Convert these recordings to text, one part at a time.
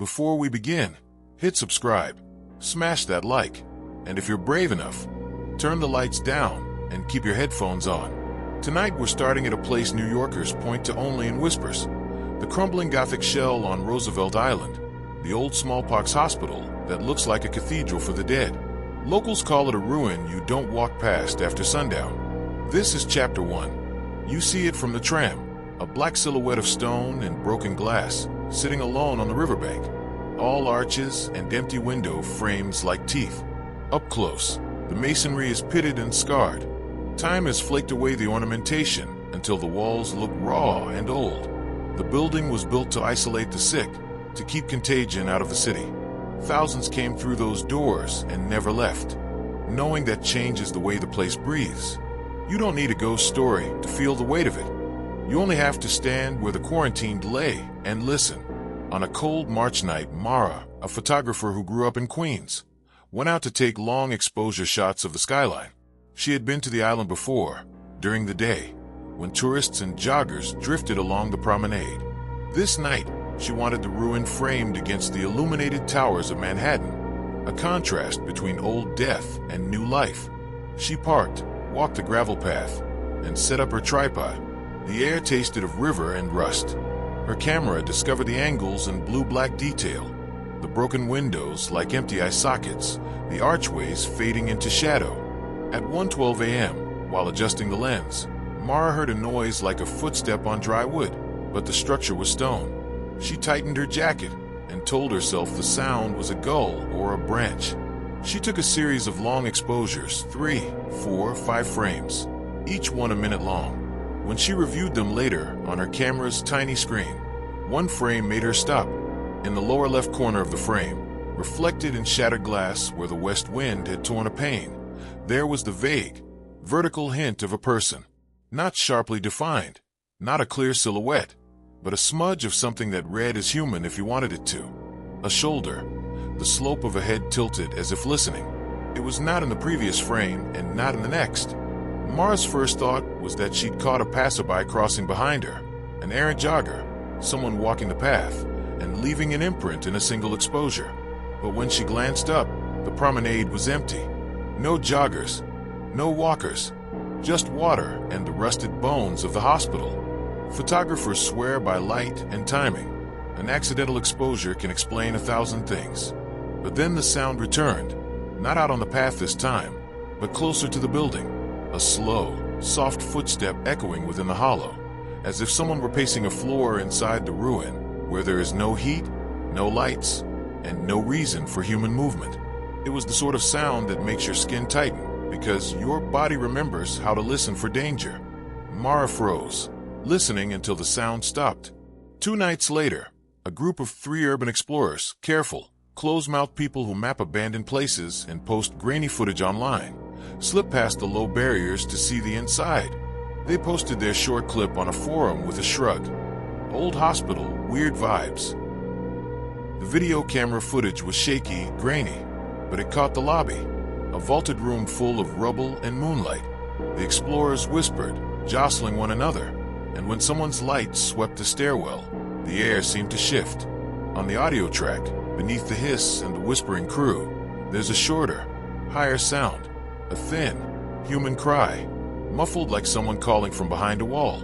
Before we begin, hit subscribe, smash that like, and if you're brave enough, turn the lights down and keep your headphones on. Tonight we're starting at a place New Yorkers point to only in whispers. The crumbling Gothic shell on Roosevelt Island, the old Smallpox Hospital that looks like a cathedral for the dead. Locals call it a ruin you don't walk past after sundown. This is Chapter 1. You see it from the tram, a black silhouette of stone and broken glass, sitting alone on the riverbank. All arches and empty window frames like teeth. Up close, the masonry is pitted and scarred. Time has flaked away the ornamentation until the walls look raw and old. The building was built to isolate the sick, to keep contagion out of the city. Thousands came through those doors and never left, knowing that changes the way the place breathes. You don't need a ghost story to feel the weight of it. You only have to stand where the quarantined lay and listen. On a cold March night, Mara, a photographer who grew up in Queens, went out to take long exposure shots of the skyline. She had been to the island before, during the day, when tourists and joggers drifted along the promenade. This night, she wanted the ruin framed against the illuminated towers of Manhattan, a contrast between old death and new life. She parked, walked the gravel path, and set up her tripod. The air tasted of river and rust. Her camera discovered the angles and blue-black detail, the broken windows like empty eye sockets, the archways fading into shadow. At 1:12 a.m., while adjusting the lens, Mara heard a noise like a footstep on dry wood, but the structure was stone. She tightened her jacket and told herself the sound was a gull or a branch. She took a series of long exposures, 3, 4, 5 frames, each one a minute long. When she reviewed them later on her camera's tiny screen, one frame made her stop. In the lower left corner of the frame, reflected in shattered glass where the west wind had torn a pane, there was the vague, vertical hint of a person. Not sharply defined, not a clear silhouette, but a smudge of something that read as human if you wanted it to. A shoulder, the slope of a head tilted as if listening. It was not in the previous frame and not in the next. Mara's first thought was that she'd caught a passerby crossing behind her, an errant jogger, someone walking the path, and leaving an imprint in a single exposure. But when she glanced up, the promenade was empty. No joggers, no walkers, just water and the rusted bones of the hospital. Photographers swear by light and timing. An accidental exposure can explain 1,000 things. But then the sound returned, not out on the path this time, but closer to the building. A slow, soft footstep echoing within the hollow, as if someone were pacing a floor inside the ruin, where there is no heat, no lights, and no reason for human movement. It was the sort of sound that makes your skin tighten, because your body remembers how to listen for danger. Mara froze, listening until the sound stopped. 2 nights later, a group of 3 urban explorers, careful, close-mouthed people who map abandoned places and post grainy footage online, slipped past the low barriers to see the inside. They posted their short clip on a forum with a shrug. Old hospital, weird vibes. The video camera footage was shaky, grainy, but it caught the lobby, a vaulted room full of rubble and moonlight. The explorers whispered, jostling one another, and when someone's light swept the stairwell, the air seemed to shift. On the audio track, beneath the hiss and the whispering crew, there's a shorter, higher sound. A thin, human cry, muffled like someone calling from behind a wall.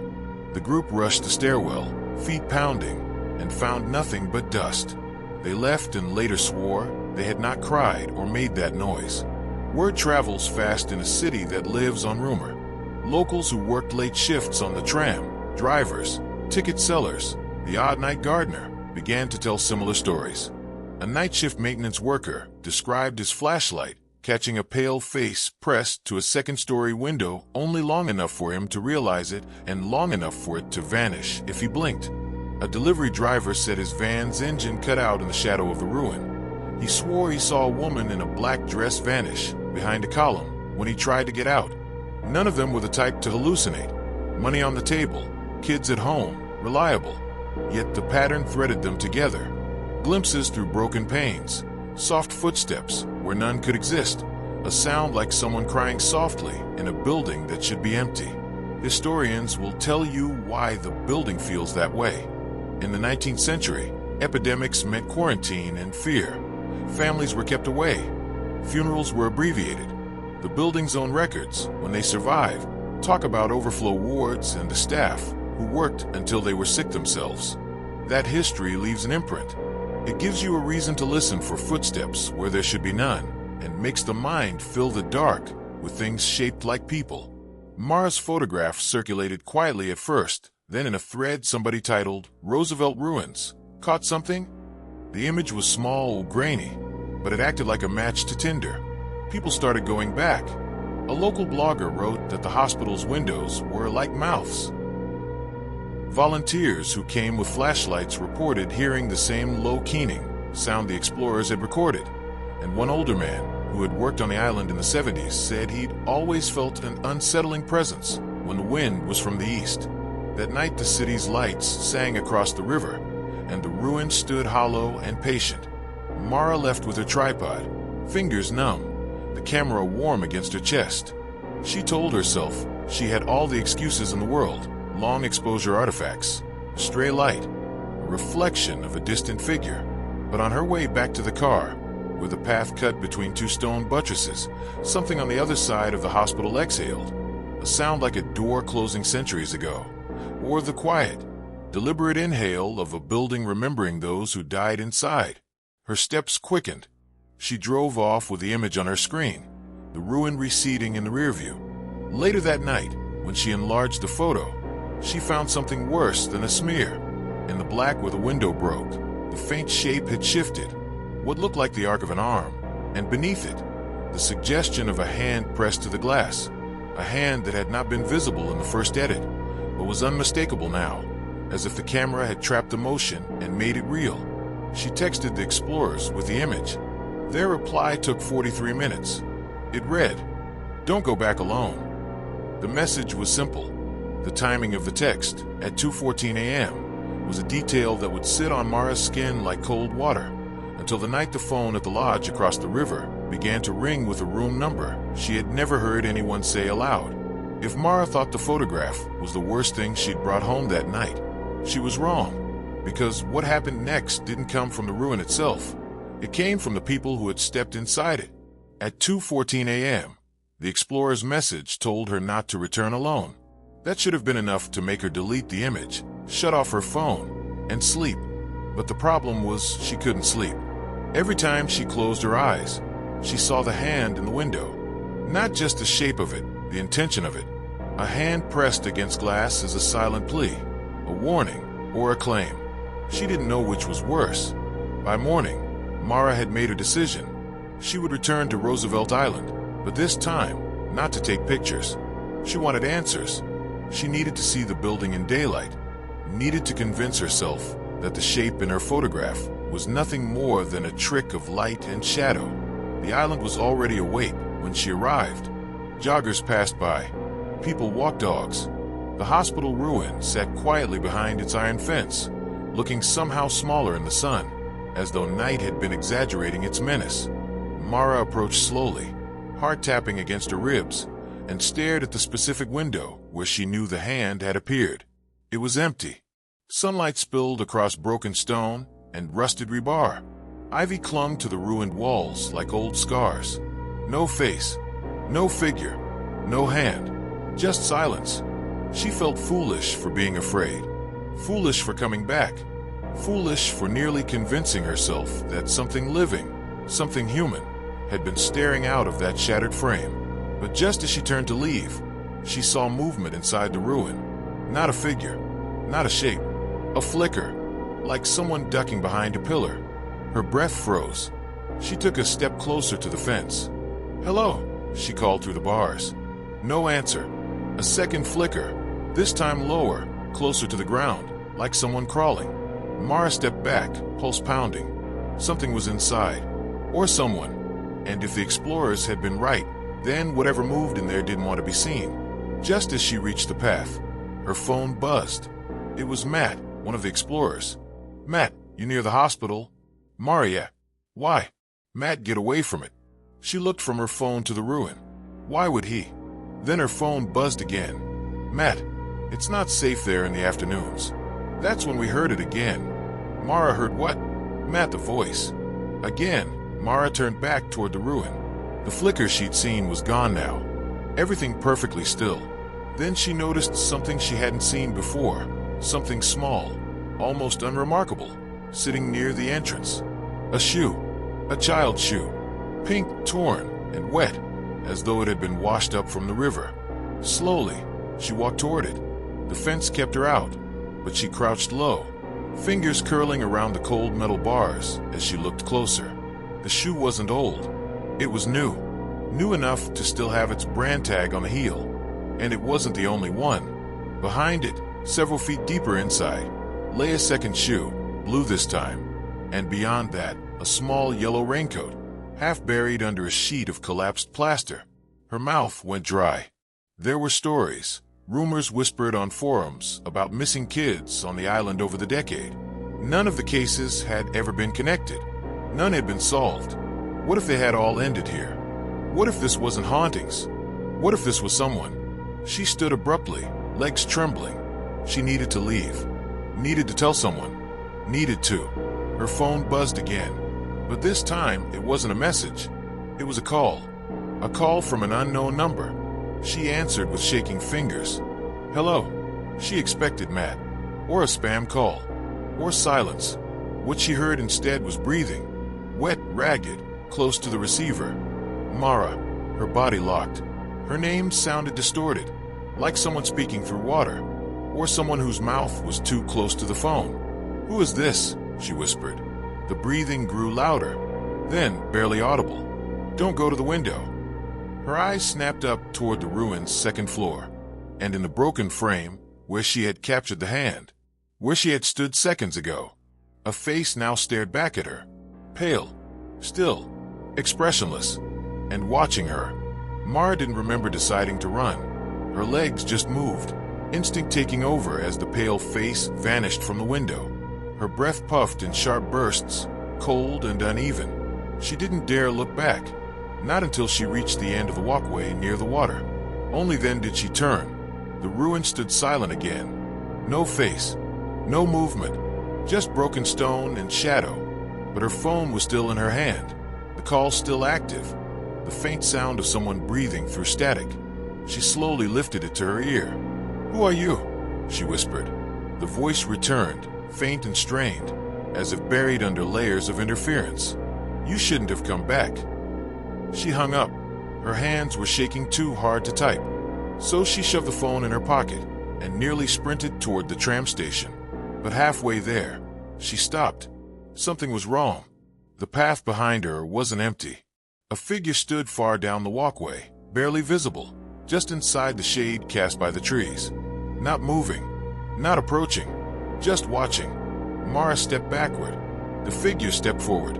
The group rushed the stairwell, feet pounding, and found nothing but dust. They left and later swore they had not cried or made that noise. Word travels fast in a city that lives on rumor. Locals who worked late shifts on the tram, drivers, ticket sellers, the odd night gardener, began to tell similar stories. A night shift maintenance worker described his flashlight catching a pale face pressed to a second-story window only long enough for him to realize it and long enough for it to vanish if he blinked. A delivery driver said his van's engine cut out in the shadow of the ruin. He swore he saw a woman in a black dress vanish behind a column when he tried to get out. None of them were the type to hallucinate. Money on the table, kids at home, reliable. Yet the pattern threaded them together. Glimpses through broken panes, soft footsteps where none could exist, a sound like someone crying softly in a building that should be empty. Historians will tell you why the building feels that way. In the 19th century, Epidemics meant quarantine and fear. Families were kept away. Funerals were abbreviated. The building's own records, when they survive, talk about overflow wards and the staff who worked until they were sick themselves. That history leaves an imprint. It gives you a reason to listen for footsteps where there should be none, and makes the mind fill the dark with things shaped like people. Mara's photograph circulated quietly at first, then in a thread somebody titled, "Roosevelt Ruins." Caught something? The image was small, grainy, but it acted like a match to tinder. People started going back. A local blogger wrote that the hospital's windows were like mouths. Volunteers who came with flashlights reported hearing the same low keening sound the explorers had recorded, and one older man who had worked on the island in the 70s said he'd always felt an unsettling presence when the wind was from the east. That night the city's lights sang across the river, and the ruin stood hollow and patient. Mara left with her tripod, fingers numb, the camera warm against her chest. She told herself she had all the excuses in the world: long exposure artifacts, stray light, a reflection of a distant figure. But on her way back to the car, where the path cut between two stone buttresses, something on the other side of the hospital exhaled, a sound like a door closing centuries ago, or the quiet, deliberate inhale of a building remembering those who died inside. Her steps quickened. She drove off with the image on her screen, the ruin receding in the rear view. Later that night, when she enlarged the photo, she found something worse than a smear. In the black where the window broke, the faint shape had shifted, what looked like the arc of an arm, and beneath it, the suggestion of a hand pressed to the glass, a hand that had not been visible in the first edit, but was unmistakable now, as if the camera had trapped the motion and made it real. She texted the explorers with the image. Their reply took 43 minutes. It read, "Don't go back alone." The message was simple. The timing of the text, at 2:14 a.m., was a detail that would sit on Mara's skin like cold water, until the night the phone at the lodge across the river began to ring with a room number she had never heard anyone say aloud. If Mara thought the photograph was the worst thing she'd brought home that night, she was wrong, because what happened next didn't come from the ruin itself. It came from the people who had stepped inside it. At 2:14 a.m., the explorer's message told her not to return alone. That should have been enough to make her delete the image, shut off her phone, and sleep. But the problem was she couldn't sleep. Every time she closed her eyes, she saw the hand in the window. Not just the shape of it, the intention of it. A hand pressed against glass as a silent plea, a warning, or a claim. She didn't know which was worse. By morning, Mara had made her decision. She would return to Roosevelt Island, but this time, not to take pictures. She wanted answers. She needed to see the building in daylight, needed to convince herself that the shape in her photograph was nothing more than a trick of light and shadow. The island was already awake when she arrived. Joggers passed by. People walked dogs. The hospital ruin sat quietly behind its iron fence, looking somehow smaller in the sun, as though night had been exaggerating its menace. Mara approached slowly, heart tapping against her ribs, and stared at the specific window where she knew the hand had appeared. It was empty. Sunlight spilled across broken stone and rusted rebar. Ivy clung to the ruined walls like old scars. No face, no figure, no hand, just silence. She felt foolish for being afraid, foolish for coming back, foolish for nearly convincing herself that something living, something human, had been staring out of that shattered frame. But just as she turned to leave, she saw movement inside the ruin. Not a figure, not a shape, a flicker, like someone ducking behind a pillar. Her breath froze. She took a step closer to the fence. "Hello," she called through the bars. No answer. A second flicker, this time lower, closer to the ground, like someone crawling. Mara stepped back, pulse pounding. Something was inside, or someone. And if the explorers had been right, then whatever moved in there didn't want to be seen. Just as she reached the path, her phone buzzed. It was Matt, one of the explorers. "Matt, you near the hospital?" "Mara, why?" "Matt, get away from it." She looked from her phone to the ruin. Why would he? Then her phone buzzed again. "Matt, it's not safe there in the afternoons." That's when we heard it again. Mara heard what? Matt, the voice. Again, Mara turned back toward the ruin. The flicker she'd seen was gone now. Everything perfectly still. Then she noticed something she hadn't seen before. Something small, almost unremarkable, sitting near the entrance. A shoe. A child's shoe. Pink, torn, and wet, as though it had been washed up from the river. Slowly, she walked toward it. The fence kept her out, but she crouched low, fingers curling around the cold metal bars as she looked closer. The shoe wasn't old. It was new. New enough to still have its brand tag on the heel. And it wasn't the only one. Behind it, several feet deeper inside, lay a second shoe, blue this time. And beyond that, a small yellow raincoat, half buried under a sheet of collapsed plaster. Her mouth went dry. There were stories, rumors whispered on forums about missing kids on the island over the decade. None of the cases had ever been connected. None had been solved. What if they had all ended here? What if this wasn't hauntings? What if this was someone? She stood abruptly, legs trembling. She needed to leave. Needed to tell someone. Needed to. Her phone buzzed again. But this time, it wasn't a message. It was a call. A call from an unknown number. She answered with shaking fingers. Hello. She expected Matt. Or a spam call. Or silence. What she heard instead was breathing. Wet, ragged, close to the receiver. Mara. Her body locked. Her name sounded distorted, like someone speaking through water, or someone whose mouth was too close to the phone. Who is this? She whispered. The breathing grew louder, then barely audible. Don't go to the window. Her eyes snapped up toward the ruin's second floor, and in the broken frame, where she had captured the hand, where she had stood seconds ago, a face now stared back at her, pale, still, expressionless, and watching her. Mara didn't remember deciding to run. Her legs just moved, instinct taking over as the pale face vanished from the window. Her breath puffed in sharp bursts, cold and uneven. She didn't dare look back, not until she reached the end of the walkway near the water. Only then did she turn. The ruin stood silent again. No face, no movement, just broken stone and shadow. But her phone was still in her hand, the call still active, the faint sound of someone breathing through static. She slowly lifted it to her ear. Who are you? She whispered. The voice returned, faint and strained, as if buried under layers of interference. You shouldn't have come back. She hung up. Her hands were shaking too hard to type. So she shoved the phone in her pocket and nearly sprinted toward the tram station. But halfway there, she stopped. Something was wrong. The path behind her wasn't empty. A figure stood far down the walkway, barely visible, just inside the shade cast by the trees. Not moving, not approaching, just watching. Mara stepped backward. The figure stepped forward.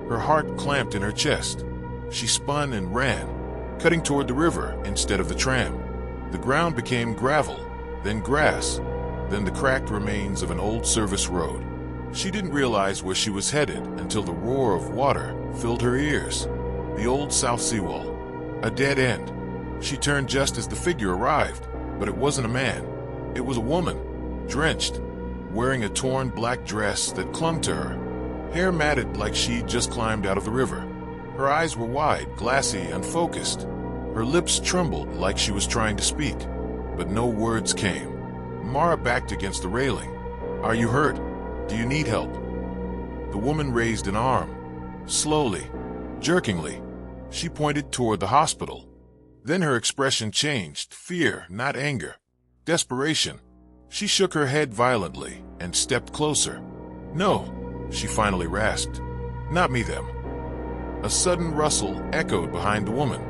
Her heart clamped in her chest. She spun and ran, cutting toward the river instead of the tram. The ground became gravel, then grass, then the cracked remains of an old service road. She didn't realize where she was headed until the roar of water filled her ears. The old South Seawall. A dead end. She turned just as the figure arrived, but it wasn't a man. It was a woman, drenched, wearing a torn black dress that clung to her, hair matted like she'd just climbed out of the river. Her eyes were wide, glassy, unfocused. Her lips trembled like she was trying to speak, but no words came. Mara backed against the railing. Are you hurt? Do you need help? The woman raised an arm. Slowly, jerkingly, she pointed toward the hospital. Then her expression changed, fear, not anger, desperation. She shook her head violently and stepped closer. No, she finally rasped. Not me, them. A sudden rustle echoed behind the woman.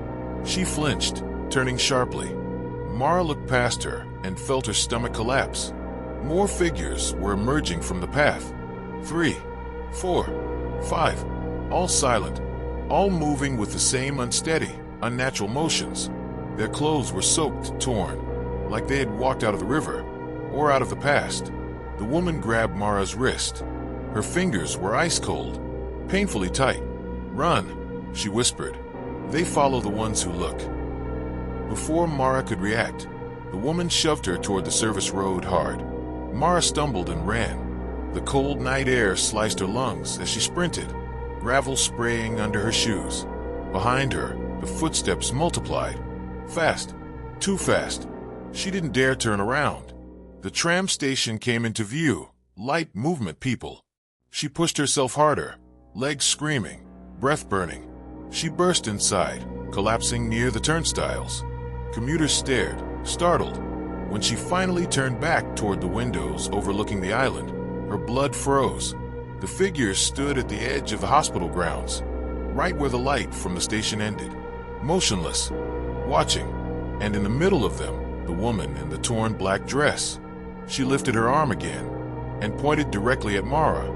She flinched, turning sharply. Mara looked past her and felt her stomach collapse. More figures were emerging from the path. 3, 4, 5, all silent, all moving with the same unsteady, unnatural motions. Their clothes were soaked, torn, like they had walked out of the river, or out of the past. The woman grabbed Mara's wrist. Her fingers were ice cold, painfully tight. Run, she whispered. They follow the ones who look. Before Mara could react, the woman shoved her toward the service road hard. Mara stumbled and ran. The cold night air sliced her lungs as she sprinted, gravel spraying under her shoes. Behind her, the footsteps multiplied. Fast, too fast. She didn't dare turn around. The tram station came into view, light movement people. She pushed herself harder, legs screaming, breath burning. She burst inside, collapsing near the turnstiles. Commuters stared, startled. When she finally turned back toward the windows overlooking the island, her blood froze. The figures stood at the edge of the hospital grounds, right where the light from the station ended, motionless, watching, and in the middle of them, the woman in the torn black dress. She lifted her arm again and pointed directly at Mara.